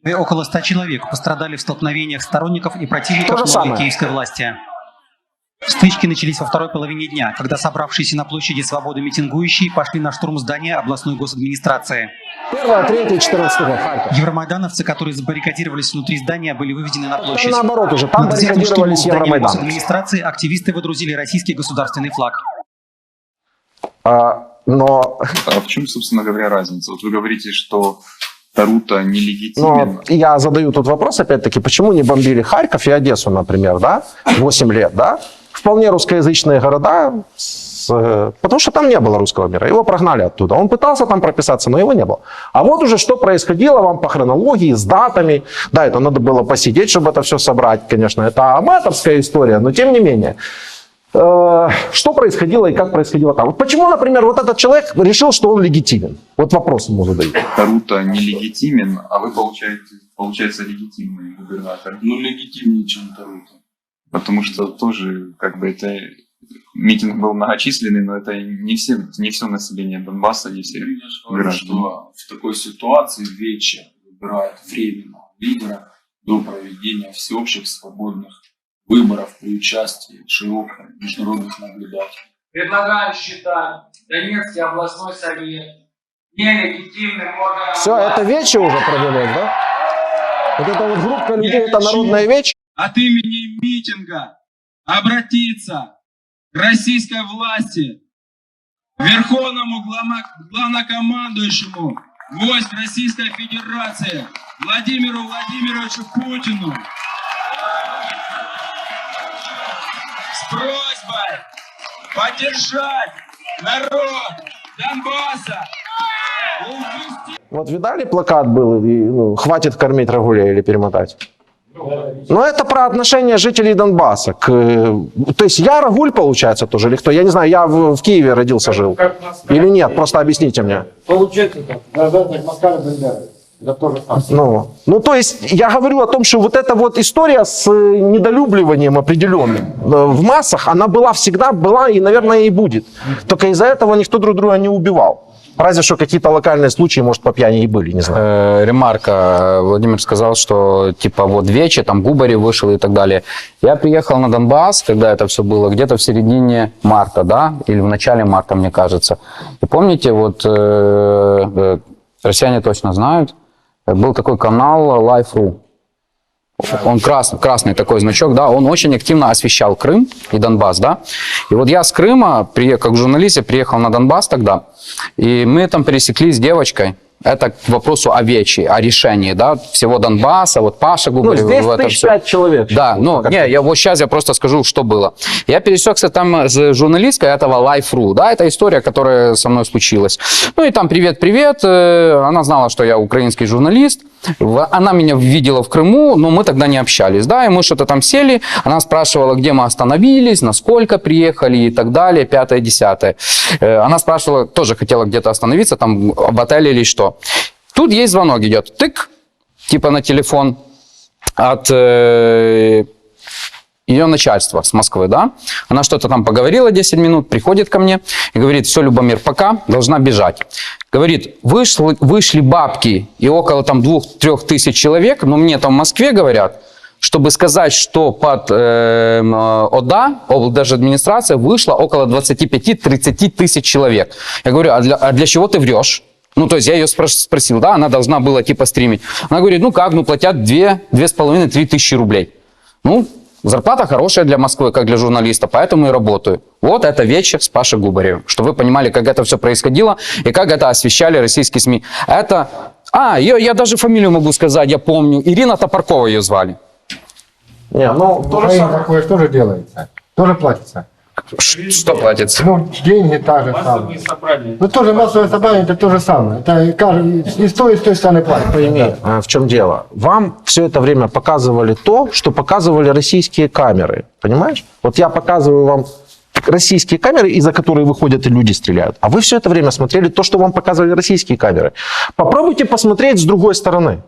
Около 100 человек пострадали в столкновениях сторонников и противников новой киевской власти. Стычки начались во второй половине дня, когда собравшиеся на площади Свободы митингующие пошли на штурм здания областной госадминистрации. 1, 3, 14 Харьков. Евромайдановцы, которые забаррикадировались внутри здания, были выведены на площадь. Там наоборот уже, там Над взятым штурмом баррикадировались здания евромайдановцы. госадминистрации активисты водрузили российский государственный флаг. А в чем, собственно говоря, разница? Вот вы говорите, что Тарута нелегитимен. Я задаю тут вопрос, опять-таки, почему не бомбили Харьков и Одессу, например, да? 8 лет, да? Вполне русскоязычные города, потому что там не было русского мира, его прогнали оттуда. Он пытался там прописаться, но его не было. А вот уже что происходило вам по хронологии, с датами. Да, это надо было посидеть, чтобы это все собрать, конечно. Это аматорская история, но тем не менее. Что происходило и как происходило там. Вот почему, например, вот этот человек решил, что он легитимен? Вот вопрос ему задают. Тарута нелегитимен, а вы, получается, легитимный губернатор. Ну, легитимнее, чем Тарута. Потому что тоже, как бы, это митинг был многочисленный, но это не все население Донбасса, не все граждане. Что в такой ситуации Вече выбирает временного лидера до проведения всеобщих свободных выборов при участии широких международных наблюдателей. Предлагаю считать Донецкий областной совет нелегитимным органом. Все, это Вече уже провелось, да? Вот эта вот группа людей, это народная Вече. От имени митинга обратиться к российской власти, верховному главнокомандующему войск Российской Федерации Владимиру Владимировичу Путину с просьбой поддержать народ Донбасса. Вот видали, плакат был, хватит кормить Рагуля или перемотать? Но это про отношение жителей Донбасса. То есть я Рагуль, получается, тоже, или кто? Я не знаю, я в Киеве родился, жил. Или нет, просто объясните мне. Получается так, как Москва Бендера. Это тоже так. Ну, то есть я говорю о том, что вот эта вот история с недолюбливанием определенным в массах, она всегда была и, наверное, и будет. Только из-за этого никто друг друга не убивал. Разве что какие-то локальные случаи, может, по пьяни и были, не знаю. Ремарка. Владимир сказал, что типа вот Вече, там Губарев вышел и так далее. Я приехал на Донбасс, когда это все было, где-то в середине марта, да, или в начале марта, мне кажется. И помните, вот россияне точно знают, был такой канал Life.ru. Он красный такой значок, да, он очень активно освещал Крым и Донбасс, да. И вот я с Крыма, как журналист, я приехал на Донбасс тогда, и мы там пересеклись с девочкой. Это к вопросу о Вече, о решении, да, всего Донбасса, вот Паша Губарев. Здесь 1005 человек. Да, вот сейчас я просто скажу, что было. Я пересекся там с журналисткой этого Life.ru, да, это история, которая со мной случилась. Ну и там привет-привет, она знала, что я украинский журналист, она меня видела в Крыму, но мы тогда не общались, да, и мы что-то там сели, она спрашивала, где мы остановились, насколько приехали и так далее, 5-10. Она спрашивала, тоже хотела где-то остановиться, там об отеле или что. Тут есть звонок идет, тык, типа на телефон от ее начальства с Москвы, да. Она что-то там поговорила 10 минут, приходит ко мне и говорит, все, Любомир, пока, должна бежать. Говорит, вышли бабки и около там 2-3 тысяч человек, но мне там в Москве говорят, чтобы сказать, что под ОДА, облдержадминистрация, вышло около 25-30 тысяч человек. Я говорю, а для чего ты врешь? Ну, то есть я ее спросил, да, она должна была типа стримить. Она говорит, платят 2,5-3 тысячи рублей. Ну, зарплата хорошая для Москвы, как для журналиста, поэтому и работаю. Вот это Вече с Пашей Губаревым, чтобы вы понимали, как это все происходило и как это освещали российские СМИ. Это, я даже фамилию могу сказать, я помню, Ирина Топоркова ее звали. Не, то же самое. Такое тоже делается, тоже платится. Что платится? Деньги та же самая. Тоже массовое собрание, это то же самое. Это и с той стороны платят. Пойми, в чем дело. Вам все это время показывали то, что показывали российские камеры. Понимаешь? Вот я показываю вам российские камеры, из-за которых выходят и люди стреляют. А вы все это время смотрели то, что вам показывали российские камеры. Попробуйте посмотреть с другой стороны.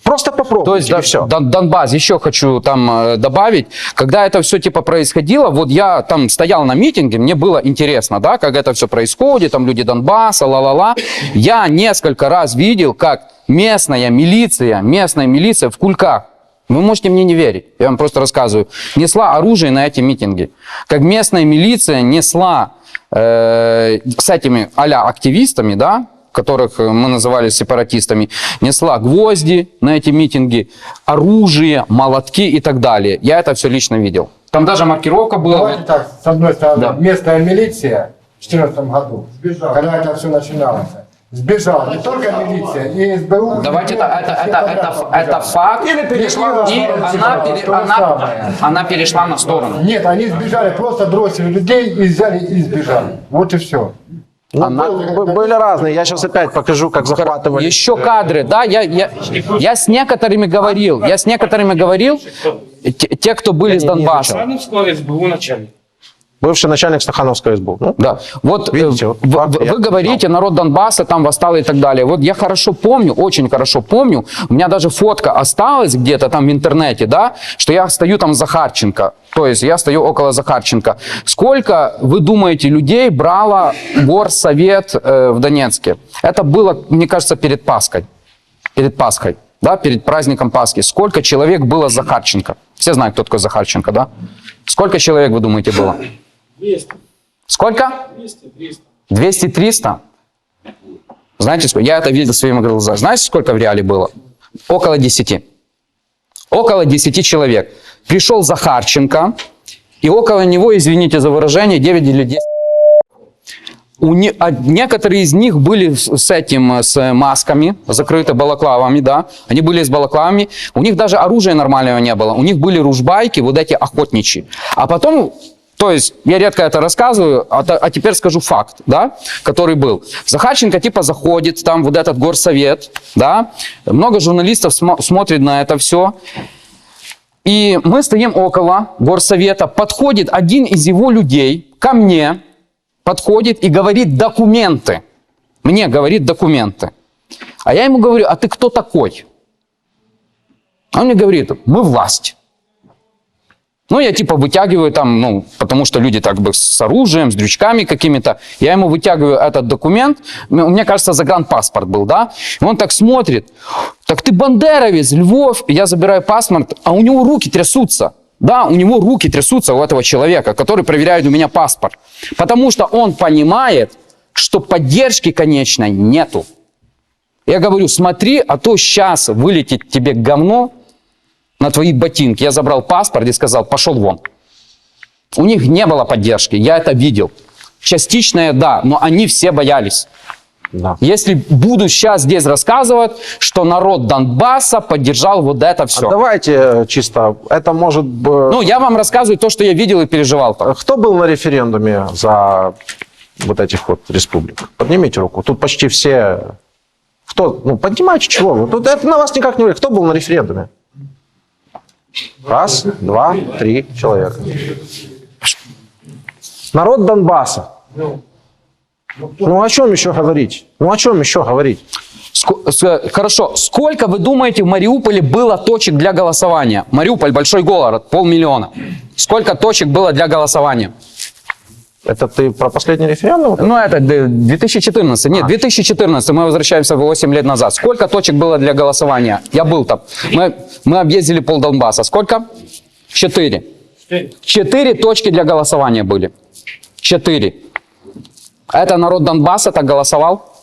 Просто попробуйте. То есть, да, все. Донбасс, еще хочу там добавить, когда это все типа происходило, вот я там стоял на митинге, мне было интересно, да, как это все происходит, там люди Донбасса, ла-ла-ла. Я несколько раз видел, как местная милиция в Кульках, вы можете мне не верить, я вам просто рассказываю, несла оружие на эти митинги. Как местная милиция несла с этими а-ля активистами, да, которых мы называли сепаратистами, несла гвозди на эти митинги, оружие, молотки и так далее. Я это все лично видел. Там даже маркировка была. Давайте так, с одной стороны, Да. местная милиция в 2014 году, когда это все начиналось, сбежала не только милиция, и СБУ. Давайте это факт. Или перешла И она перешла на сторону. Нет, они сбежали, просто бросили людей и взяли и сбежали. Вот и все. Ну, были разные. Я сейчас опять покажу, как захватывали. Еще кадры, да, я с некоторыми говорил, те, кто были с Донбасса. Бывший начальник Стахановского СБУ. Ну, Да, вот видите, вот факт, вы я говорите, знал. народ Донбасса там восстал и так далее. Вот я хорошо помню, очень хорошо помню, у меня даже фотка осталась где-то там в интернете, да, что я стою там Захарченко, то есть я стою около Захарченко. Сколько, вы думаете, людей брало горсовет в Донецке? Это было, мне кажется, перед Пасхой, да, перед праздником Пасхи. Сколько человек было Захарченко? Все знают, кто такой Захарченко, да? Сколько человек, вы думаете, было? 200. Сколько? 200-300? Знаете, сколько? Я это видел своими глазами. Знаете, сколько в реале было? Около 10. Около 10 человек. Пришел Захарченко, и около него, извините за выражение, 9 или 10. Некоторые из них были с масками, закрыты балаклавами, да. Они были с балаклавами. У них даже оружия нормального не было. У них были ружбайки, вот эти охотничьи. А потом... То есть, я редко это рассказываю, а теперь скажу факт, да, который был. Захарченко типа заходит, там вот этот горсовет, да, много журналистов смотрит на это все. И мы стоим около горсовета, подходит один из его людей ко мне, подходит и говорит документы. Мне говорит документы. А я ему говорю, а ты кто такой? А он мне говорит, мы власть. Ну, я типа вытягиваю там, ну, потому что люди так бы с оружием, с дрючками какими-то. Я ему вытягиваю этот документ. Мне кажется, загранпаспорт был, да? И он так смотрит. Так ты бандеровец, Львов. И я забираю паспорт, а у него руки трясутся. Да, у него руки трясутся, у этого человека, который проверяет у меня паспорт. Потому что он понимает, что поддержки конечной нету. Я говорю, смотри, а то сейчас вылетит тебе говно на твои ботинки. Я забрал паспорт и сказал, пошел вон. У них не было поддержки, я это видел. Частичная, да, но они все боялись. Да. Если буду сейчас здесь рассказывать, что народ Донбасса поддержал вот это все. А давайте чисто, это может быть... Ну, я вам рассказываю то, что я видел и переживал. Кто был на референдуме за вот этих вот республик? Поднимите руку. Тут почти все... Кто? Ну, поднимайте чего? Тут это на вас никак не влияет. Кто был на референдуме? Раз, два, три человека. Народ Донбасса. Ну о чем еще говорить? Хорошо. Сколько, вы думаете, в Мариуполе было точек для голосования? Мариуполь, большой город, 500 000. Сколько точек было для голосования? Это ты про последний референдум? Ну, это 2014. Нет, 2014. Мы возвращаемся 8 лет назад. Сколько точек было для голосования? Я был там. Мы объездили пол Донбасса. Сколько? 4. 4 точки для голосования были. 4. Это народ Донбасса так голосовал?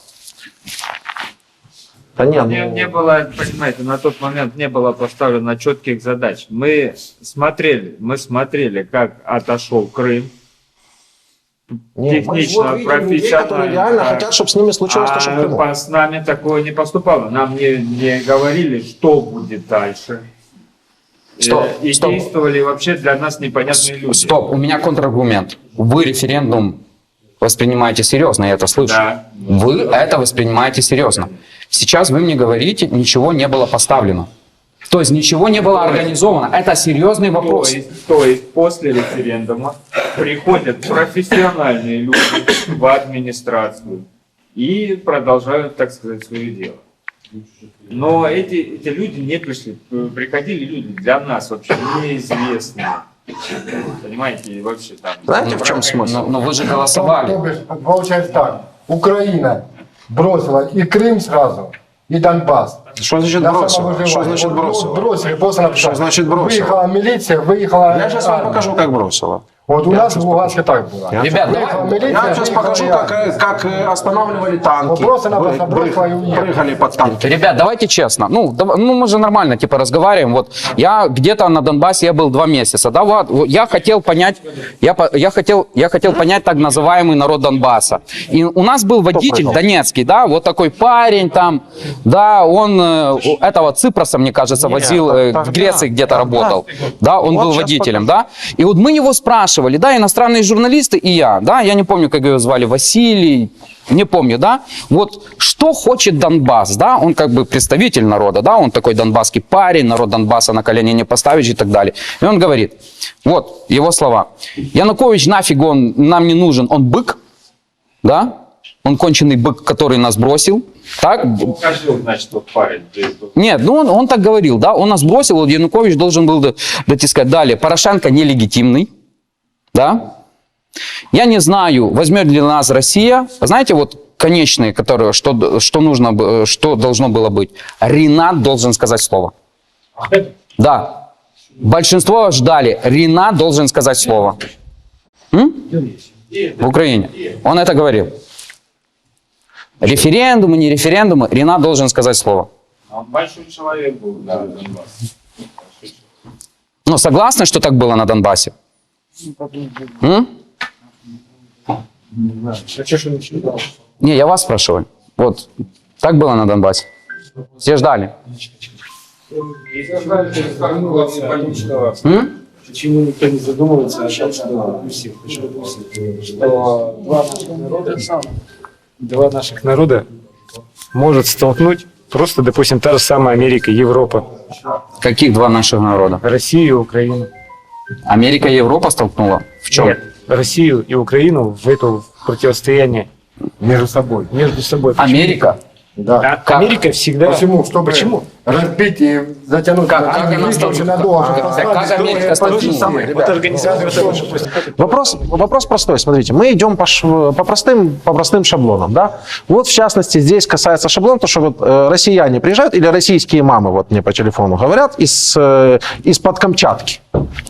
Да нет, Не было, понимаете, на тот момент не было поставлено четких задач. Мы смотрели, как отошел Крым. Технично, профессионально. Которые реально хотят, чтобы с ними случилось то, что в Крыму. С нами такое не поступало. Нам не говорили, что будет дальше. Стоп. Действовали вообще для нас непонятные люди. Стоп, у меня контраргумент. Вы референдум воспринимаете серьезно, я это слышу. Да. Вы это воспринимаете серьезно. Сейчас вы мне говорите, ничего не было поставлено. То есть ничего не было организовано. Это серьезный вопрос. То есть после референдума приходят профессиональные люди в администрацию и продолжают, так сказать, свое дело. Но эти люди не пришли. Приходили люди для нас вообще неизвестные. Понимаете, вообще там... Знаете, в чем смысл? Но вы же голосовали. То бишь, получается так, Украина бросила и Крым сразу, и Донбасс. Что значит На бросила? самовыживание. Что значит Вот бросила? бросили, просто написано. Что значит бросила? Выехала милиция, выехала... Я сейчас вам армия. покажу, как бросила. Вот у нас в Луганске так было. Ребят, Выехала давай- милиция, Я вам сейчас выехала покажу, армия. как останавливали танки. Вот просто-напросто бросила и уехала. Прыгали под танки. Ребят, давайте честно. Ну, мы же нормально типа разговариваем. Вот я где-то на Донбассе я был 2 месяца. Да, вот я хотел понять, я хотел понять так называемый народ Донбасса. И у нас был водитель донецкий, да, вот такой парень там, да, он этого Ципроса, мне кажется, возил в Греции где-то работал, да, он Вот был щас водителем, да. И вот мы его спрашивали, да, иностранные журналисты и я, да, я не помню, как его звали, Василий. Не помню, да? Вот что хочет Донбасс, да? Он как бы представитель народа, да? Он такой донбасский парень, народ Донбасса на колени не поставишь и так далее. И он говорит, вот его слова. Янукович нафиг он нам не нужен, он бык, да? Он конченый бык, который нас бросил, так? Укажил, значит, тот парень. Нет, ну он так говорил, да? Он нас бросил, вот Янукович должен был дотискать. Далее, Порошенко нелегитимный, да? Я не знаю, возьмет ли нас Россия. Знаете, вот конечные, которые, что нужно, что должно было быть. Ринат должен сказать слово. Да. Большинство ждали. Ринат должен сказать слово. В Украине. Он это говорил. Референдумы, не референдумы. Ринат должен сказать слово. Он большой человек был, да, Донбасс. Ну, согласны, что так было на Донбассе? Не, я вас спрашиваю. Вот, так было на Донбассе? Все ждали. Почему никто не задумывается о том, что два наших народа может столкнуть просто, допустим, та же самая Америка, Европа. Каких два наших народа? Россию и Украину. Америка и Европа столкнула? В чем? Нет, Россию и Украину в это противостояние Между собой. между собой. Америка? Да. А Америка всегда... Почему? Чтобы Почему? разбить и затянуть Как на она Америку, столкнула? надолго, чтобы Как оставить Америка историю столкнула? позиций. Вот организация того, что Вопрос простой, смотрите, мы идем по простым шаблонам, да? Вот в частности здесь касается шаблона, то что вот россияне приезжают или российские мамы вот мне по телефону говорят из-под Камчатки,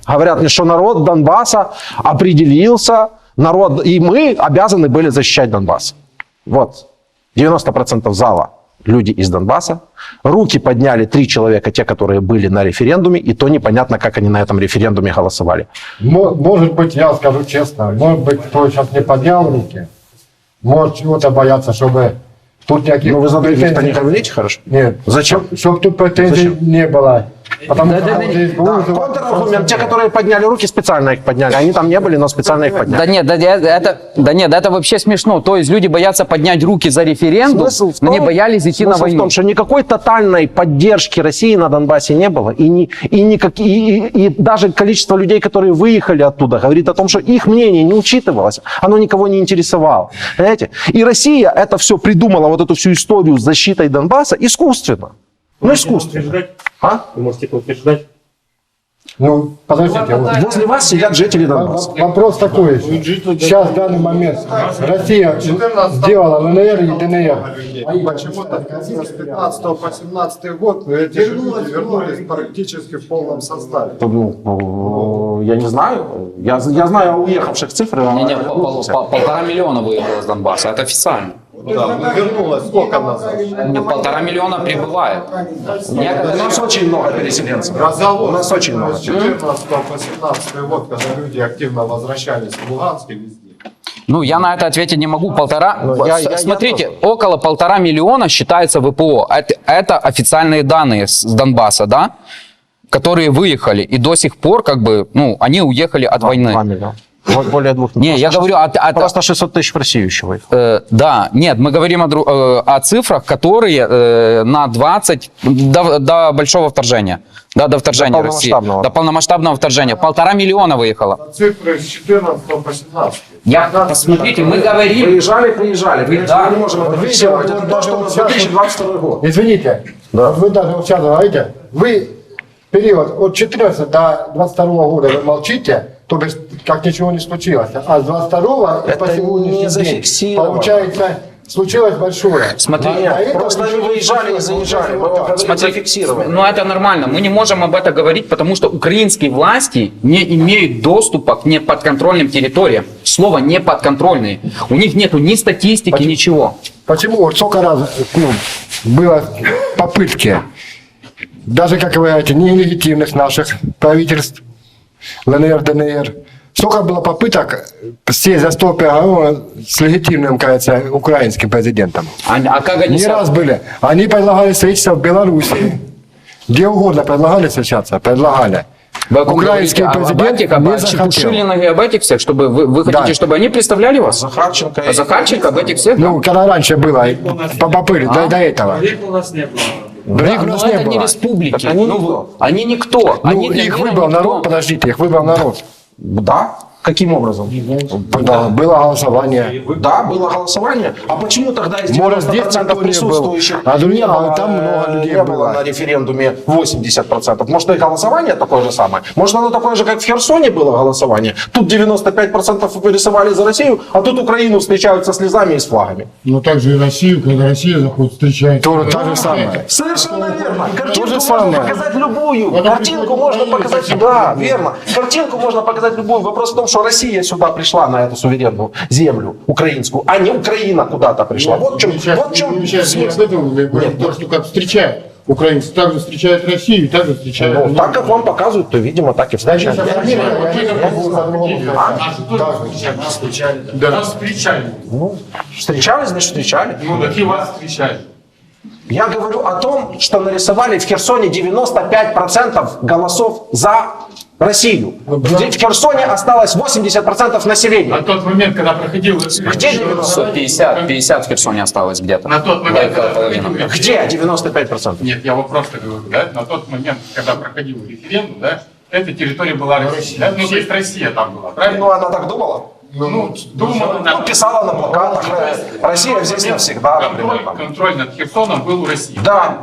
говорят мне, что народ Донбасса определился, народ и мы обязаны были защищать Донбасс. Вот 90% зала люди из Донбасса. Руки подняли 3 человека, те, которые были на референдуме, и то непонятно, как они на этом референдуме голосовали. Может быть, я скажу честно, может быть, кто сейчас не поднял руки, может чего-то бояться, чтобы тут никаких... Ну вы за других-то не говорите, хорошо? Нет. Зачем? Чтобы тут претензий не было. Потому что Да, контраргумент, те, которые подняли руки, специально их подняли. Они там не были, но специально их подняли. Да нет, это вообще смешно. То есть люди боятся поднять руки за референдум, Смысл в но не том- боялись идти на смысл в войну. том, что никакой тотальной поддержки России на Донбассе не было. И даже количество людей, которые выехали оттуда, говорит о том, что их мнение не учитывалось. Оно никого не интересовало. Понимаете? И Россия это все придумала, вот эту всю историю с защитой Донбасса искусственно. Ну, искусственно. А? Вы можете это утверждать? Ну, подождите. Возле вас сидят жители Донбасса. Вопрос такой. Сейчас, в данный момент, Россия сделала ЛНР и ДНР. Почему-то с 15 по 17 год эти же люди вернулись практически в полном составе. Ну, я не знаю. Я знаю о уехавших цифрах. Не, 1,5 миллиона выехало из Донбасса, это официально. Да, вернулось сколько назад? 1,5 миллиона прибывает. У нас очень много переселенцев. У нас очень много. С 14 по 17 год, когда люди активно возвращались в Луганск и везде. Ну, я на это ответить не могу. Смотрите, тоже. около 1,5 миллиона считается ВПО. Это официальные данные с Донбасса, да? Которые выехали. И до сих пор, как бы, ну, они уехали от 2 войны. миллиона. Вот более 2 Не, я говорю просто 600 тысяч в Россию еще выехало. да, нет, мы говорим о цифрах, которые на 20 до большого вторжения. Да, до вторжения России. До полномасштабного вторжения. 1,5 миллиона выехало. Цифры с 14 по 17. Посмотрите, мы говорим... Приезжали. Мы не можем это фиксировать. Это то, что у нас 2022 год. Извините, Да. вы даже вот сейчас говорите, вы период от 14 до 22 года вы молчите, то есть как ничего не случилось. А с 22 Это по сегодняшний не день зафиксировано. получается случилось большое. Смотри, Просто они выезжали и заезжали. Мы вам говорим, зафиксировали. ну это нормально. Мы не можем об этом говорить, потому что украинские власти не имеют доступа к неподконтрольным территориям. Слово неподконтрольные. У них нету ни статистики, ничего. Почему вот сколько раз было попытки, даже, как вы говорите, нелегитимных наших правительств, ЛНР, ДНР, сколько было попыток сесть за стол переговоров с легитимным, кажется, украинским президентом. А как они Не раз были. Они предлагали встретиться в Беларуси. Где угодно предлагали встречаться, предлагали. Украинский президент не захотел. Чепушилина и об этих всех, чтобы вы хотите, чтобы они представляли вас? Захарченко. А Захарченко об этих всех? Ну, когда раньше было, попыли, до этого. Других у нас не было. Других у Но нас не это не было. республики. Так они никто. Они никто. Ну, Они для их мира выбрал никто. народ, подождите, их выбрал народ. Да? Каким образом? Да, было голосование. Да, было голосование. А почему тогда из Может, здесь 90% никто не был, присутствующих а другие- не было, там много людей не было. было на референдуме 80%? Может, и голосование такое же самое? Может, оно такое же, как в Херсоне было голосование? Тут 95% вырисовали за Россию, а тут Украину встречают со слезами и с флагами. Ну также и Россию, когда Россия заходит, встречает. Тоже так же самое. Совершенно верно. Картинку же можно самое. показать любую. Вот Картинку это можно и показать, хотим да, показать. верно. Картинку можно показать любую. Вопрос в том, что Россия сюда пришла на эту суверенную землю украинскую, а не Украина куда-то пришла. Вот в чем, вот в чем Мы сейчас не об смысл. этом говорим, то, что как встречают. Украинцы также встречают Россию, и также встречают. Ну, так как вам показывают, то, видимо, так и встречают. Да. Ну, встречали, значит, встречали. Ну, такие вас встречали. Я говорю о том, что нарисовали в Херсоне 95% голосов за Россию. Где в Херсоне осталось 80% населения. На тот момент, когда проходил... Где 90? 50 в Херсоне осталось где-то. На тот момент, когда Половина. проходил... Где 95%? Нет, я вот просто говорю, да, на тот момент, когда проходил референдум, да, эта территория была Россия, да? Ну, то есть Россия там была, правильно? Ну, она так думала? Ну, думала, Ну, писала на плакатах, Россия здесь навсегда, например. Там. Контроль над Херсоном был у России. Да.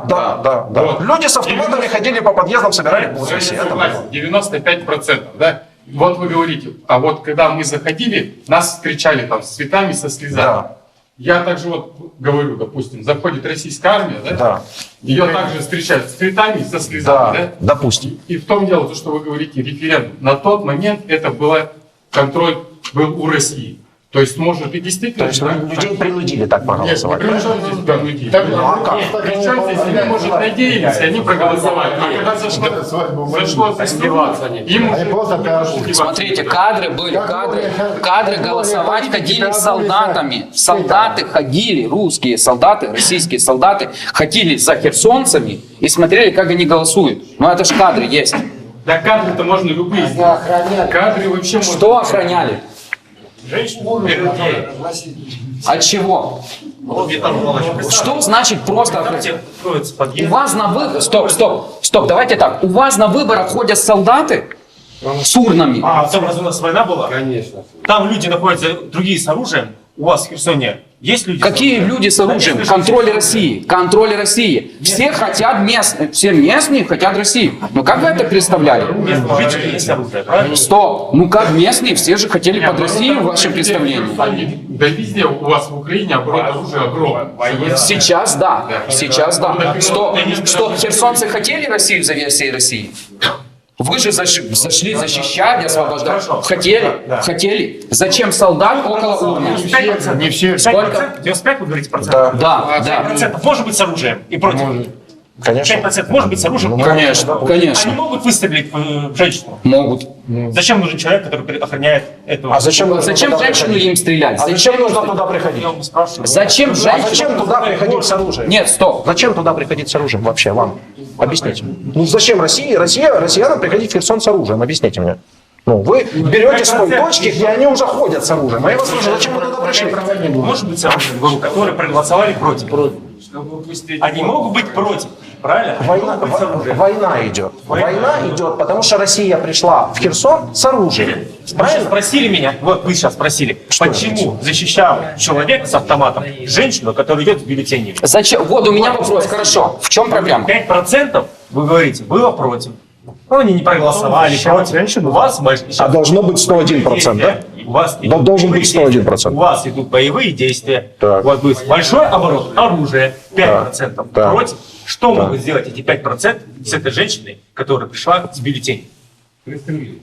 Вот. Люди с автоматами ходили по подъездам, собирали подписи. Это было. Согласен, 95%, да? Вот вы говорите, а вот когда мы заходили, нас встречали там с цветами, со слезами. Да. Я также вот говорю, допустим, заходит российская армия, да? Да. Ее также встречают с цветами, со Да, слезами, да? допустим. И в том дело, то, что вы говорите, референдум. На тот момент это было, контроль был у России. То есть, может, и действительно... То есть людей принудили так проголосовать. Нет, здесь принудили. Ну, а как? Причем здесь они, может, надеялись, они проголосовали. А когда зашло сливаться, им уже... Смотрите, кадры были, кадры голосовать ходили с солдатами. Солдаты ходили, русские солдаты, российские солдаты ходили за херсонцами и смотрели, как они голосуют. Ну это ж кадры есть. Да кадры-то можно любые сделать. Кадры вообще можно... Что охраняли? Людей. От чего? Что значит просто охранять? У вас на выборах... Стоп, давайте так. У вас на выборах ходят солдаты с урнами. А там разве у нас война была? Конечно. Там люди находятся, другие с оружием. У вас в Херсоне есть люди? Какие люди с оружием? Контроль России. Контроль России. Все хотят местные. Все местные хотят России. Ну как вы это представляли? Местные жители есть оружие, правильно? Стоп. Ну как местные? Все же хотели под Россию в вашем представлении. Да везде у вас в Украине оружие огромное. Сейчас да. Сейчас да. Что, херсонцы хотели Россию за версией России? Вы же зашли защищать, освобождать. Хотели? Хотели. Зачем солдат около урны? Не все. Сколько? 95 вы говорите процентов? Да, да. 5% может быть с оружием и против. Конечно. 5% может быть с оружием. Конечно, конечно. Они могут выстрелить в женщину. Могут. Зачем нужен человек, который охраняет эту... А зачем Зачем женщину им стрелять? А зачем нужно туда приходить? Я вам спрашиваю. Зачем А женщину? зачем туда приходить с оружием? Нет, стоп. Зачем туда приходить с оружием вообще вам? Объясните. Ну зачем россиянам приходить в Херсон с оружием? Объясните мне. Ну, вы берете с той точки, где они уже ходят с оружием. А я вас спрашиваю, зачем вы туда пришли? Может быть с оружием, говорю, которые проголосовали против. Они могут быть против. Правильно? Война идет. Война идет, потому что Россия пришла в Херсон с оружием. Вы сейчас Правильно? спросили меня, вот вы сейчас спросили, почему защищал человек с автоматом женщину, которая идет с бюллетенями? Зачем? Вот у меня вопрос. Хорошо. В чем проблема? 5% вы говорите, было против. Ну, они не проголосовали против. У вас А должно быть 101%, да? У вас Должен быть 101%. У вас идут боевые действия. Так. У вас будет большой оборот оружия, 5% Так. против. Что могут сделать эти 5% с этой женщиной, которая пришла с бюллетенем?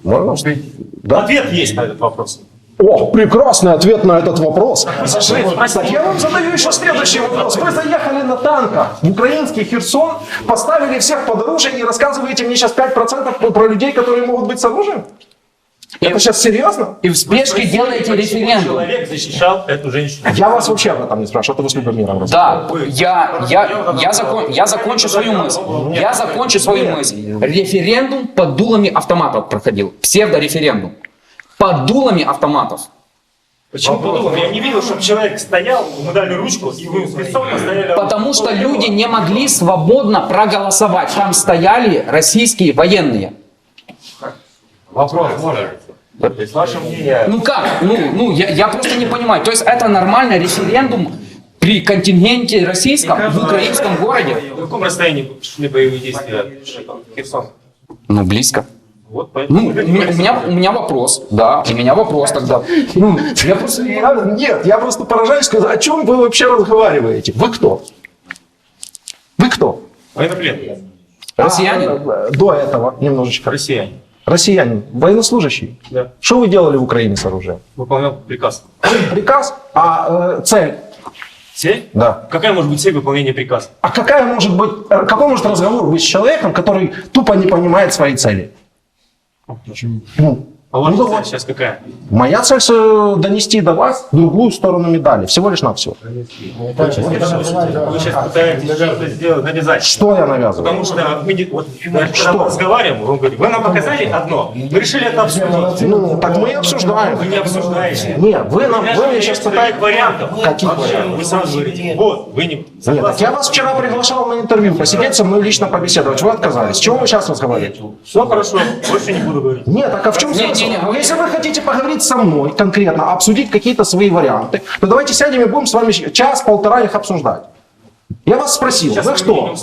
Можно? Да? Ответ есть на этот вопрос. О, прекрасный ответ на этот вопрос. Так я вам задаю еще следующий вопрос. Вы заехали на танках в украинский Херсон, поставили всех под оружие и рассказываете мне сейчас 5% про людей, которые могут быть с оружием? Это сейчас серьезно? И в спешке делаете референдум. Человек защищал эту женщину. Я вас вообще об этом не спрашиваю, это вы с Любомиром разговариваете. Да, я закончу свою мысль. Я закончу свою мысль. Референдум под дулами автоматов проходил. Псевдореферендум. Под дулами автоматов. Почему по-другому? Я не видел, чтобы человек стоял, ему дали ручку, и вы в лицо стояли. Потому что люди не могли свободно проголосовать. Там стояли российские военные. Вопрос можно? То есть ваше мнение... Ну как? Я просто не понимаю. То есть это нормальный референдум при контингенте российском в украинском городе? В каком расстоянии шли боевые действия в Херсон? Ну, близко. Вот, у меня вопрос. Да, у меня вопрос тогда. Я просто нет, я просто поражаюсь, о чем вы вообще разговариваете? Вы кто? Вы кто? Военнопленные. Россияне? До этого немножечко. Россияне. Россиянин, военнослужащий. Да. Что вы делали в Украине с оружием? Выполнял приказ. Приказ? А цель? Цель? Да. Какая может быть цель выполнения приказа? А какой может разговор быть с человеком, который тупо не понимает своей цели? Почему? Ну, а ваша цель сейчас какая? Моя цель донести до вас другую сторону медали. Всего лишь навсего. Вы сейчас пытаетесь что-то сделать, навязать. Что я навязываю? Потому что когда мы разговариваем, он говорит, вы нам показали одно, мы решили это обсудить. Ну, так мы и обсуждаем. Вы не обсуждаете. Нет, вы мне сейчас пытаетесь... Вариантов. Каких вариантов? Вы сразу говорите, вот, вы не... Нет, так я вас вчера приглашал на интервью, посидеть со мной лично побеседовать. Вы отказались. С чего вы сейчас разговариваете? Все хорошо, больше не буду говорить. Нет, так а в чем смысл? Если вы хотите поговорить со мной конкретно, обсудить какие-то свои варианты, то давайте сядем и будем с вами час-полтора их обсуждать. Я вас спросил, Сейчас вы кто?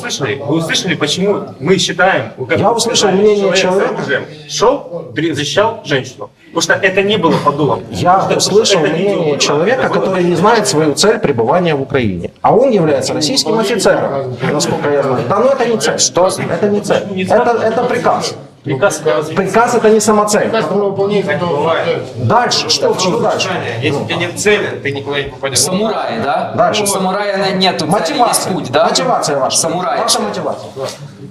Вы услышали, почему мы считаем... Я услышал мнение человека. Шел, защищал женщину. Потому что это не было подулом. Я услышал мнение человека, который не знает свою цель пребывания в Украине. А он является российским офицером, насколько я знаю. Да, но это не цель. Что? Это не цель. Это приказ. Приказ это не самоцель. Дальше, что дальше? Если у тебя нет цели, ты никуда не попадешь. Самураи, да? Дальше. У самурая нет. Мотивация. Есть путь, да? Мотивация ваша. Самурай. Ваша мотивация.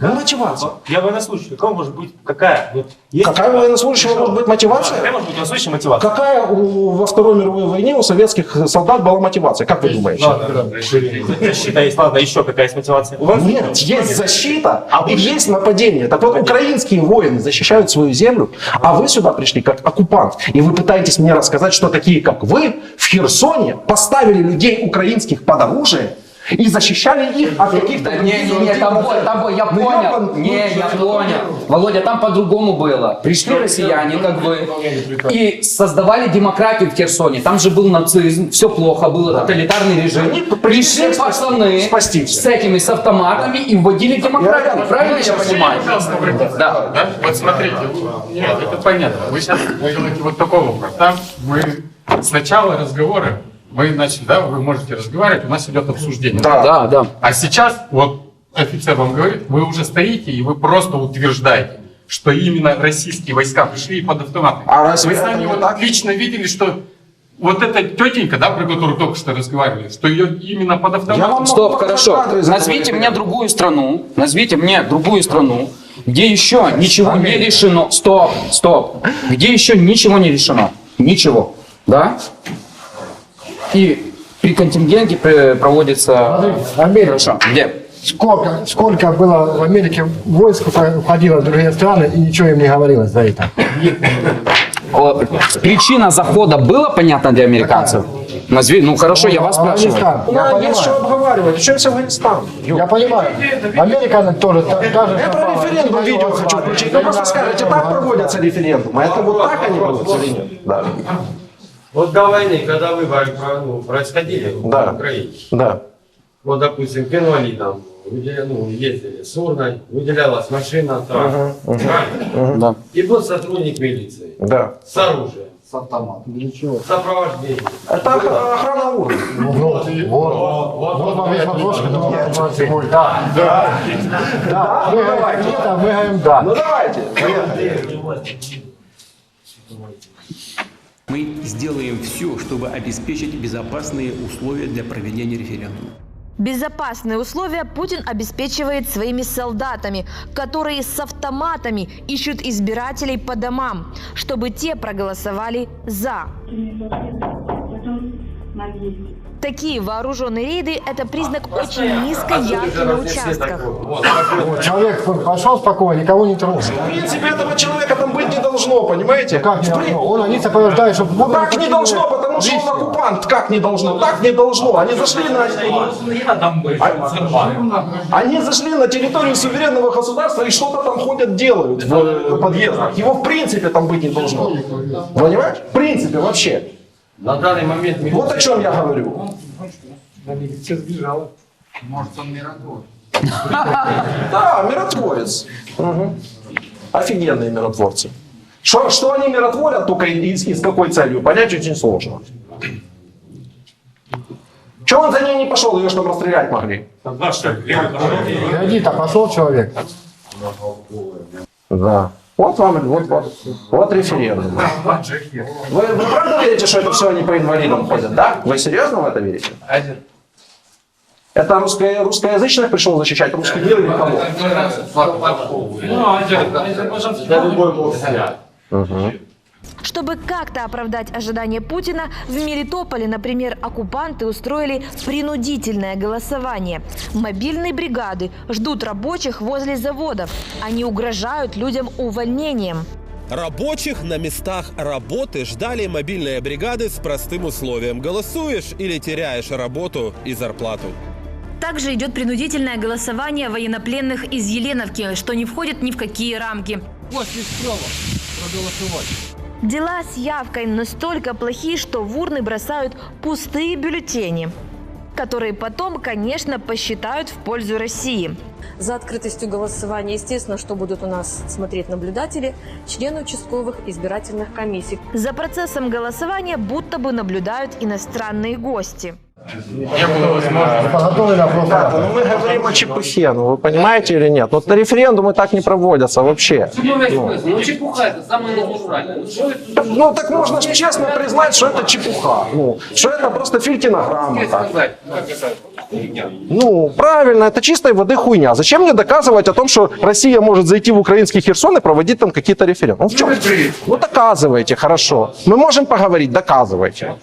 Мотивация. Я военнослужащий. Какая может быть? Какая? Какая у военнослужащего может быть мотивация? Какая может быть военнослужащая мотивация? Какая во Второй мировой войне у советских солдат была мотивация? Как вы думаете? Защита есть. Ладно, еще какая есть мотивация? Нет, есть защита и есть нападение. Так вот, украинские воины защищают свою землю, а вы сюда пришли как оккупант. И вы пытаетесь мне рассказать, что такие, как вы, в Херсоне поставили людей украинских под оружие и защищали их от каких-то... Не, тобой, я понял. Я понял. Володя, там по-другому было. Пришли россияне, как бы, и создавали демократию в Херсоне. Там же был нацизм, все плохо было, тоталитарный режим. Пришли пацаны с этими, с автоматами и вводили демократию. Правильно я понимаю? Да. Вот смотрите, нет, это понятно. Вы сейчас делаете вот такой вопрос. Там мы сначала разговоры, мы начали, да, вы можете разговаривать, у нас идет обсуждение. Да. А сейчас, вот офицер вам говорит, вы уже стоите и вы просто утверждаете, что именно российские войска пришли под автоматы. Вы сами вот отлично видели, что вот эта тетенька, да, про которую только что разговаривали, что ее именно под автоматом... Стоп, хорошо. Назовите мне другую страну, где еще ничего не решено. Стоп. Где еще ничего не решено? Ничего. Да? И при контингенте проводится... Америка. Хорошо. Где? Сколько было в Америке войск уходило в другие страны и ничего им не говорилось за это? Причина захода была понятна для американцев? Назови, ну хорошо, я вас спрашиваю. Есть что обговаривать. Что с Афганистан? Я понимаю. Америка тоже... Я про референдум видео хочу включить. Ну просто скажите, так проводятся референдумы. Это вот так они проводятся или нет? Да. Вот до войны, когда выборы происходили в Украине, да. Вот, допустим, к инвалидам ездили с урной, выделялась машина, правильно? Да. И был сотрудник милиции Да. с оружием, с автоматом. Для чего? Сопровождение. Это охрана урны. Вот вам весь вопрос, который вы можете говорить. Да. Мы говорим нет, а мы говорим да. Ну давайте. Мы сделаем все, чтобы обеспечить безопасные условия для проведения референдума. Безопасные условия Путин обеспечивает своими солдатами, которые с автоматами ищут избирателей по домам, чтобы те проголосовали «за». Такие вооруженные рейды – это признак очень низкой явки на участках. Человек пошел спокойно, никого не тронул. В принципе, этого человека там быть не должно, понимаете? Как не должно? Они сопровождают, чтобы... Ну так не должно, потому что он оккупант. Как не должно? Так не должно. Они зашли Они зашли на территорию суверенного государства и что-то там ходят, делают в подъездах. Его в принципе там быть не должно. Понимаешь? В принципе вообще. На данный момент... Вот о чем я говорю. Милиция сбежала. Может, он миротворец. Да, миротворец. Офигенные миротворцы. Что они миротворят, только и с какой целью, понять очень сложно. Чего он за ней не пошел, ее что расстрелять могли? Иди-то, пошел человек. Да. Вот вам, вот референдум. Вы правда верите, что это все они по инвалидам ходят, да? Вы серьезно в это верите? Это русскоязычных пришел защищать, русский мир или кого? Чтобы как-то оправдать ожидания Путина, в Мелитополе, например, оккупанты устроили принудительное голосование. Мобильные бригады ждут рабочих возле заводов. Они угрожают людям увольнением. Рабочих на местах работы ждали мобильные бригады с простым условием: голосуешь или теряешь работу и зарплату. Также идет принудительное голосование военнопленных из Еленовки, что не входит ни в какие рамки. После стрелок проголосовать. Дела с явкой настолько плохи, что в урны бросают пустые бюллетени, которые потом, конечно, посчитают в пользу России. За открытостью голосования, естественно, что будут у нас смотреть наблюдатели, члены участковых избирательных комиссий. За процессом голосования будто бы наблюдают иностранные гости. Не было возможности. Да, но мы говорим о чепухе, ну вы понимаете или нет? Вот на референдумы так не проводятся вообще. Ну чепуха это самое натуральное. Ну так можно же честно признать, что это чепуха. Ну, что это просто Филькина грамота. Ну, правильно, это чистой воды хуйня. Зачем мне доказывать о том, что Россия может зайти в украинский Херсон и проводить там какие-то референдумы? Ну, в чем? Ну, доказывайте, хорошо. Мы можем поговорить, доказывайте.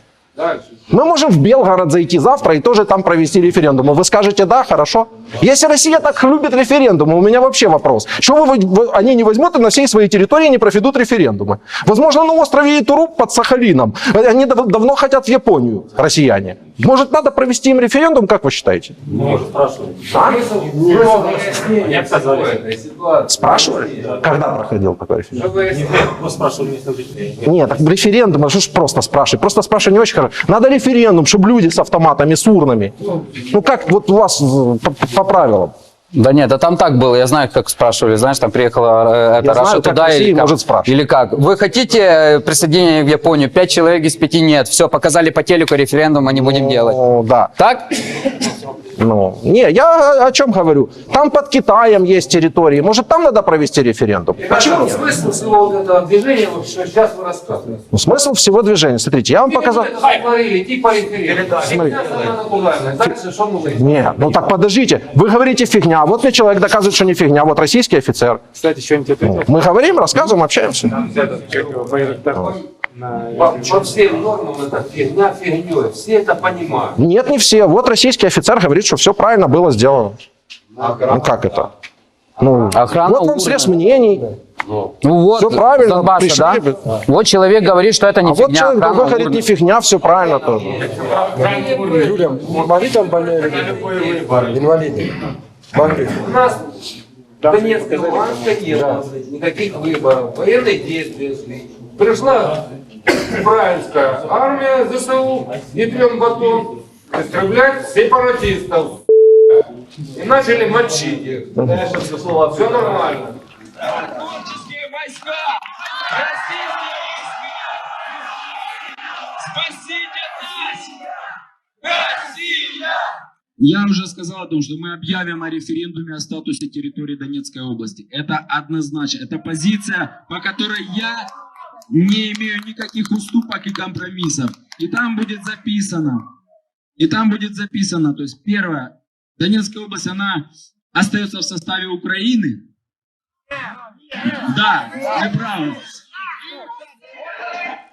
Мы можем в Белгород зайти завтра и тоже там провести референдум. Вы скажете да, хорошо? Если Россия так любит референдумы, у меня вообще вопрос. Чего они не возьмут и на всей своей территории не проведут референдумы? Возможно, на острове Итуруп под Сахалином. Они давно хотят в Японию, россияне. Может, надо провести им референдум, как вы считаете? Может, спрашивали. Не отказались. Спрашивали? Когда проходил такой референдум? Нет, так референдум, а что ж просто спрашивать? Просто спрашивать не очень хорошо. Надо референдум, чтобы люди с автоматами, с урнами. Ну как вот у вас по правилам? Да нет, да там так было, я знаю, как спрашивали, знаешь, там приехала Раша туда или как? Может спрашивать. Или как? Вы хотите присоединение в Японию? 5 человек из 5 нет. Все, показали по телеку, референдум мы не будем делать. Да. Так? Ну, не, я о чем говорю? Там под Китаем есть территории. Может, там надо провести референдум? Почему? Смысл всего вот этого движения, вот, что сейчас вы рассказываете? Ну, смысл всего движения. Смотрите, я вам показал. Идти по референдуму. Дальше что нужно? Нет, ну так подождите. Вы говорите фигня. Вот мне человек доказывает, что не фигня. Вот российский офицер. Кстати, что-нибудь Ну, мы говорим, рассказываем, общаемся. По всем нормам это фигня фигней. Все это понимают. Нет, не все. Вот российский офицер говорит, что все правильно было сделано. Ну как это? Ну, Охрана вот вам срез мнений. Ну вот, все правильно, Донбасса, пришли. Да? Вот человек говорит, что это не фигня. Вот человек другой говорит, не фигня, все правильно тоже. Юля, могли там больные инвалиды? Могли. У нас в Донецкой, Луганской не было никаких выборов. Военные действия шли. Пришла украинская армия ЗСУ и 3 батон истреблять сепаратистов. И начали мочить их. Все нормально. Добровольческие войска! Российские войска! Спасите нас! Россия! Я уже сказал о том, что мы объявим о референдуме о статусе территории Донецкой области. Это однозначно. Это позиция, по которой я не имею никаких уступок и компромиссов. И там будет записано, то есть первое, Донецкая область, она остается в составе Украины. Да, вы правы.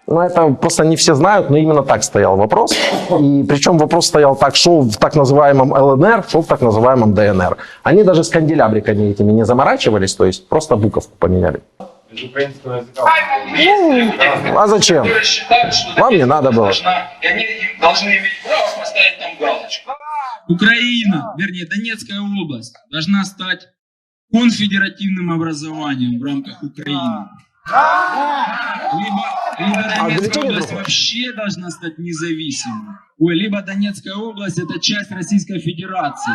Ну, это просто не все знают, но именно так стоял вопрос. И причем вопрос стоял так, шел в так называемом ЛНР, шел в так называемом ДНР. Они даже с канделябриками этими не заморачивались, то есть просто буковку поменяли. Ну, а зачем? Вам не надо было. И они должны иметь право поставить там галочку. Украина, вернее, Донецкая область должна стать конфедеративным образованием в рамках Украины. Либо Донецкая область вообще должна стать независимой. Либо Донецкая область — это часть Российской Федерации.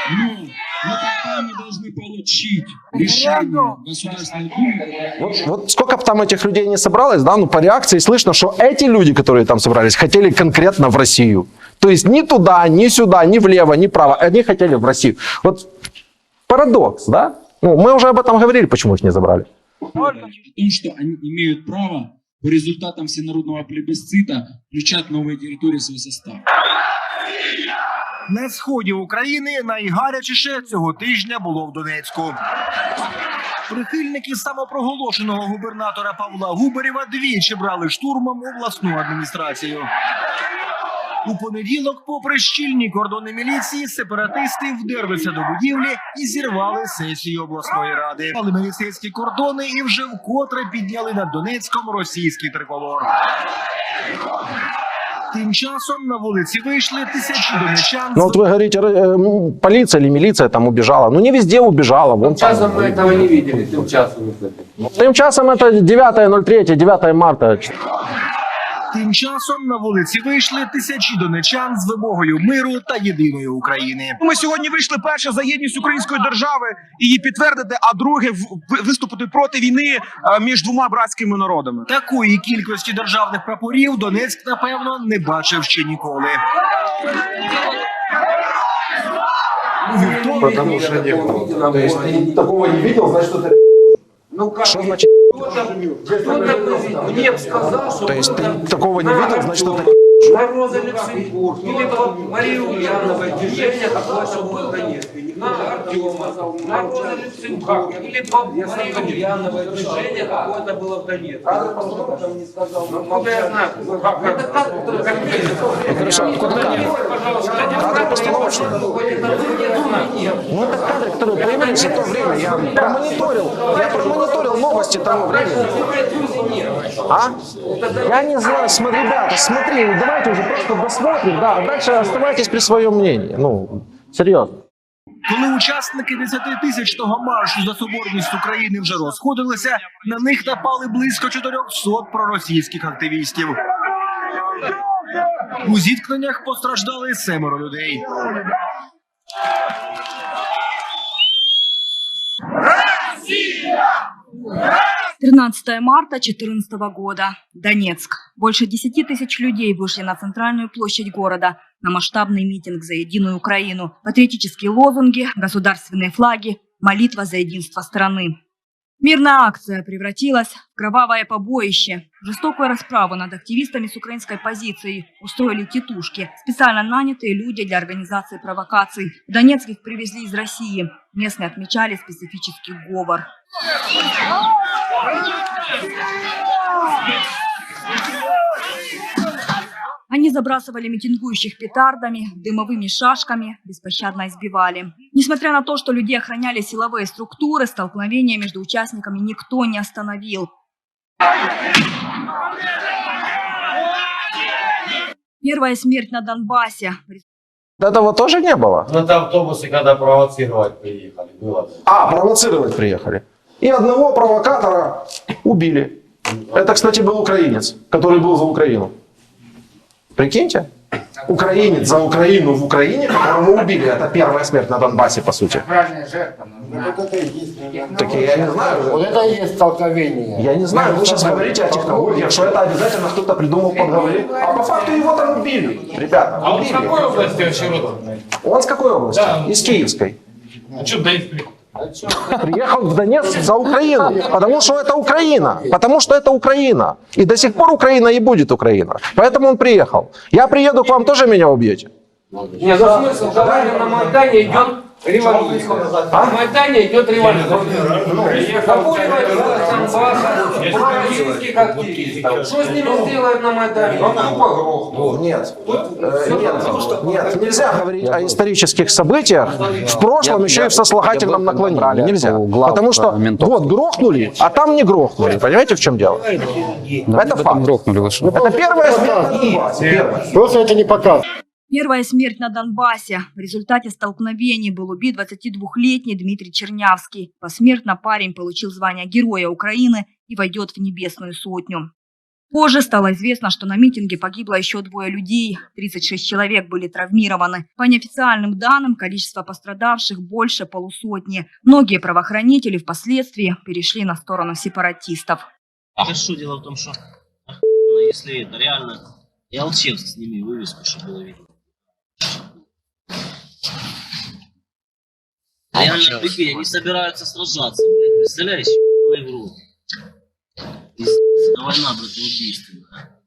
Ну, тогда мы должны получить решение Государственной Думы. Вот сколько бы там этих людей не собралось, да, ну по реакции слышно, что эти люди, которые там собрались, хотели конкретно в Россию. То есть ни туда, ни сюда, ни влево, ни вправо. Они хотели в Россию. Вот парадокс, да? Ну, мы уже об этом говорили, почему их не забрали. О том, что они имеют право по результатам всенародного плебисцита включать новые территории в свой состав. На сході України найгарячіше цього тижня було в Донецьку. Прихильники самопроголошеного губернатора Павла Губарєва двічі брали штурмом обласну адміністрацію. У понеділок, попри щільні кордони міліції, сепаратисти вдерлися до будівлі і зірвали сесію обласної ради. Але міліцейські кордони і вже вкотре підняли над Донецьком російський триколор. Тим часом на вулиці вийшли тисячі донечан. Ну вот вы говорите, полиция или милиция там убежала. Ну не везде убежала. Вон Тем часом мы этого не видели, тем часом. Тем часом это 9.03, 9 марта. Тим часом на вулиці вийшли тисячі донечан з вимогою миру та єдиної України. Ми сьогодні вийшли перше за єдність української держави, її підтвердити, а друге виступити проти війни між двома братськими народами. Такої кількості державних прапорів Донецьк, напевно, не бачив ще ніколи. Потому что не было. То есть ты такого не видел, значит, это... Ну как? Что значит? Мне сказал, что... То есть ты такого не видел, значит, это... На Роза Люксембург, или по Марии Ульяновой движение какое-то было в Донецке. На Артема, на Роза Люксембург, или по Марии Ульяновой движение какое-то было в Донецке. Ну, куда я знаю? Это как? Хорошо, куда кадры? Кадры постановочные? Ну это кадры, которые появились в то время. Я промониторил новости того времени. А? Я не знаю, смотри, ребята, смотри, давайте уже просто досмотрим, да, а дальше оставайтесь при своем мнении. Ну, серьезно. Коли учасники 10-тисячного маршу за соборність України вже розходилися, на них напали близько 400 проросійських активістів. У зіткненнях постраждали 7 людей. Россия! 13 марта 2014 года. Донецк. Больше 10 тысяч людей вышли на центральную площадь города на масштабный митинг за единую Украину. Патриотические лозунги, государственные флаги, молитва за единство страны. Мирная акция превратилась в кровавое побоище. Жестокую расправу над активистами с украинской позицией устроили тетушки, специально нанятые люди для организации провокаций. В Донецк их привезли из России. Местные отмечали специфический говор. Они забрасывали митингующих петардами, дымовыми шашками, беспощадно избивали. Несмотря на то, что людей охраняли силовые структуры, столкновения между участниками никто не остановил. Первая смерть на Донбассе. Этого тоже не было? Ну, это автобусы, когда провоцировать приехали, было. А, провоцировать приехали. И одного провокатора убили. Это, кстати, был украинец, который был за Украину. Прикиньте. Украинец за Украину в Украине, которого убили. Это первая смерть на Донбассе, по сути. Так я не знаю. Вот это и есть столкновение. Я не знаю, вы сейчас говорите о технологиях, что это обязательно кто-то придумал, подговорил. А по факту его там убили, ребята. А он с убили. какой области вообще родом? Он с какой области? Да. Из Киевской. А что Донецк приехал? Приехал в Донецк за Украину, потому что это Украина. Потому что это Украина. И до сих пор Украина и будет Украина. Поэтому он приехал. Я приеду к вам, тоже меня убьете? Нет, ну смысл, давайте на Майдане идет революция. На Майдане идет революция. Какую революцию Донбасса, украинских активистов? Что с ними сделают на Майдане? Он тупо грохнул. Нет, нет, нельзя говорить о исторических событиях в прошлом еще и в сослагательном наклонении. Нельзя. Потому что вот грохнули, а там не грохнули. Понимаете, в чем дело? Это факт. Это первая смерть на Донбассе. Просто это не показывает. Первая смерть на Донбассе. В результате столкновений был убит 22-летний Дмитрий Чернявский. Посмертно парень получил звание Героя Украины и войдет в небесную сотню. Позже стало известно, что на митинге погибло еще 2 людей. 36 человек были травмированы. По неофициальным данным, количество пострадавших больше 500. Многие правоохранители впоследствии перешли на сторону сепаратистов. Хорошо, дело в том, что если это реально, я Алчевск сними вывеску, чтобы было видно. Реально такие, они собираются сражаться, блядь, представляешь? В рот. Это война братоубийственная.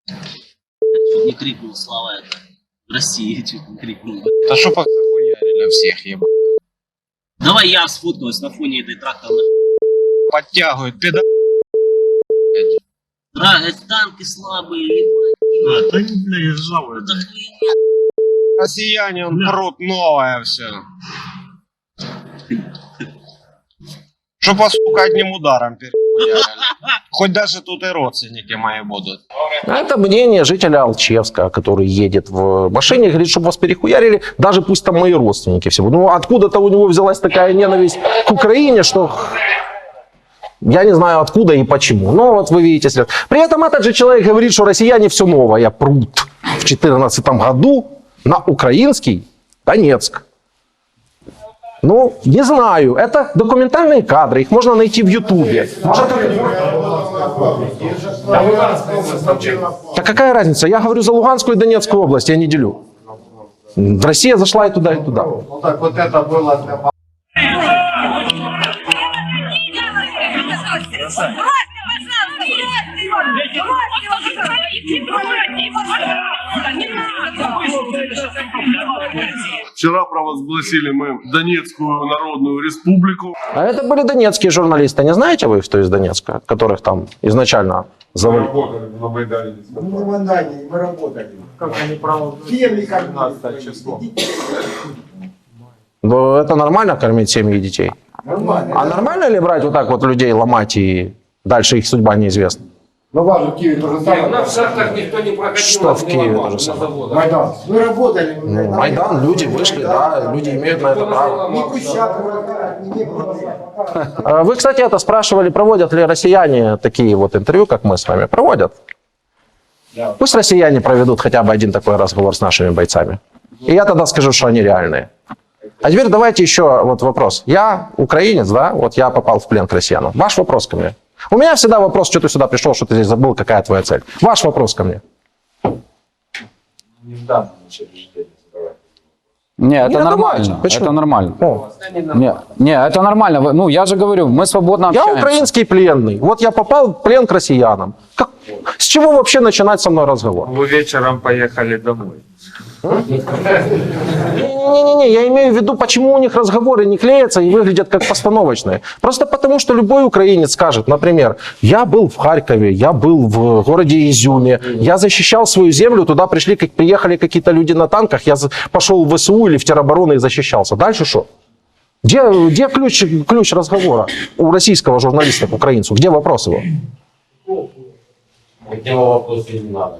Чуть не крикнул слова это. В России чуть не крикнул. Да что захуярили всех, ебать. Давай я сфоткаюсь на фоне этой тракторной. Подтягивают, педа... Танки слабые, ебать. Да не, бля, жалуют. Россияне, он прут новое все. Чтоб, сука, одним ударом перехуярили. Хоть даже тут и родственники мои будут. Это мнение жителя Алчевска, который едет в машине, говорит, чтобы вас перехуярили, даже пусть там мои родственники все будут. Ну, откуда-то у него взялась такая ненависть к Украине, что... Я не знаю откуда и почему. Но вот вы видите след. При этом этот же человек говорит, что россияне все новое прут в 2014 году на украинский Донецк. Ну, не знаю. Это документальные кадры. Их можно найти в Ютубе. Так какая разница? Я говорю за Луганскую и Донецкую область, я не делю. Россия зашла и туда, и туда. Ну так вот это было для... Вчера провозгласили мы Донецкую Народную Республику. А это были донецкие журналисты. Не знаете вы, кто из Донецка, которых там изначально завалили? Мы работали на Майдане. Мы на Майдане, мы работали. Как они провозгласили 17 число. Ну, это нормально кормить семьи и детей? Нормально. А нормально ли брать вот так вот людей, ломать и дальше их судьба неизвестна? Ну, важно, в Киеве то же самое. У нас в Шахтах никто не проходил. Что в Киеве то же самое? Майдан. Мы работали. Ну, Майдан, люди вышли, да, люди имеют на это право. Ни Кущак, ни было. Вы, кстати, это спрашивали, проводят ли россияне такие вот интервью, как мы с вами? Проводят. Да. Пусть россияне проведут хотя бы один такой разговор с нашими бойцами. И я тогда скажу, что они реальные. А теперь давайте еще вот вопрос. Я украинец, да, вот я попал в плен к россиянам. Ваш вопрос ко мне. У меня всегда вопрос, что ты сюда пришел, что ты здесь забыл, какая твоя цель. Ваш вопрос ко мне. Не в данном учреждении задавать. Не, это Не, нормально. давайте. Почему? Это нормально. О. Не, это нормально. Ну, я же говорю, мы свободно общаемся. Я украинский пленный. Вот я попал в плен к россиянам. С чего вообще начинать со мной разговор? Вы вечером поехали домой. Не-не-не, я имею в виду, почему у них разговоры не клеятся и выглядят как постановочные. Просто потому, что любой украинец скажет, например, я был в Харькове, я был в городе Изюме, я защищал свою землю, туда приехали какие-то люди на танках, я пошел в ВСУ или в теробороны и защищался. Дальше что? Где ключ разговора у российского журналиста к украинцу? Где вопрос его? От него вопросы не надо.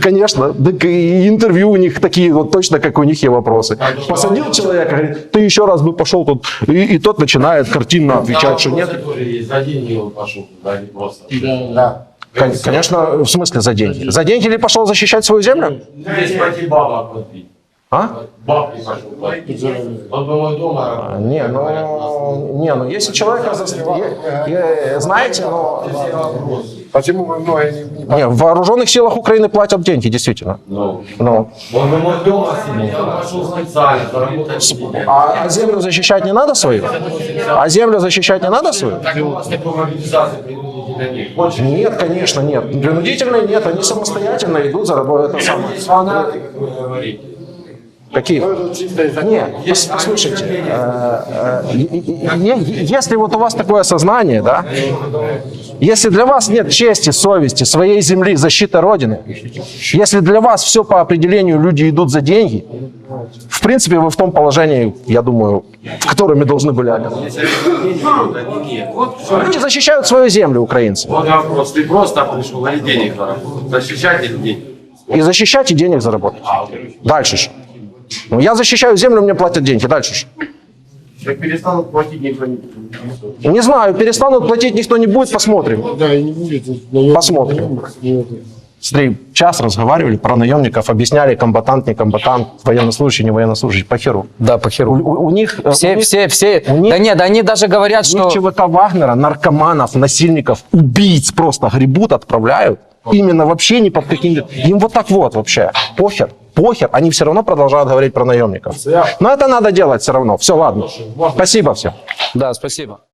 Конечно, так и интервью у них такие вот точно, как у них и вопросы. Посадил человека, говорит, ты еще раз бы пошел тут, и тот начинает картинно отвечать, что нет. Есть один, и он пошел туда, не просто. Да. Конечно, в смысле за деньги? За деньги или пошел защищать свою землю? Здесь пойти бабок платить. А? Бабки пошел платить. Он был дома. Ну если человек, знаете, но... Почему вы многие не... Не, в вооруженных силах Украины платят деньги, действительно. Ну. Ну. Он был дома сидел, он пошел специально заработать. А землю защищать не надо свою? А землю защищать не надо свою? Так у вас такой мобилизации принудительно нет. Нет, конечно, нет. Принудительной нет, они самостоятельно идут за работу. Это самое. Фанаты, как вы говорите. Какие? Нет, послушайте, если вот у вас такое сознание, да, если для вас нет чести, совести, своей земли, защиты Родины, если для вас все по определению люди идут за деньги, в принципе, вы в том положении, я думаю, в котором и должны были оказаться. Люди защищают свою землю, украинцы. Вот вопрос, ты просто пришел, а денег заработать. Защищать или денег? И защищать, и денег заработать. Дальше же. Ну, я защищаю землю, мне платят деньги. Дальше же. Так перестанут платить, никто не будет. Не знаю, перестанут платить, никто не будет, посмотрим. Да, и не будет. Посмотрим. Смотри, час разговаривали про наемников, объясняли, комбатант, не комбатант, военнослужащий, не военнослужащий, по херу. Да, по херу. У них... Все. Да нет, они даже говорят, что... ЧВК Вагнера, наркоманов, насильников, убийц просто гребут, отправляют. Именно вообще ни под каким... Им вот так вот вообще. Похер. Они все равно продолжают говорить про наемников. Но это надо делать все равно. Все, ладно. Спасибо всем. Да, спасибо.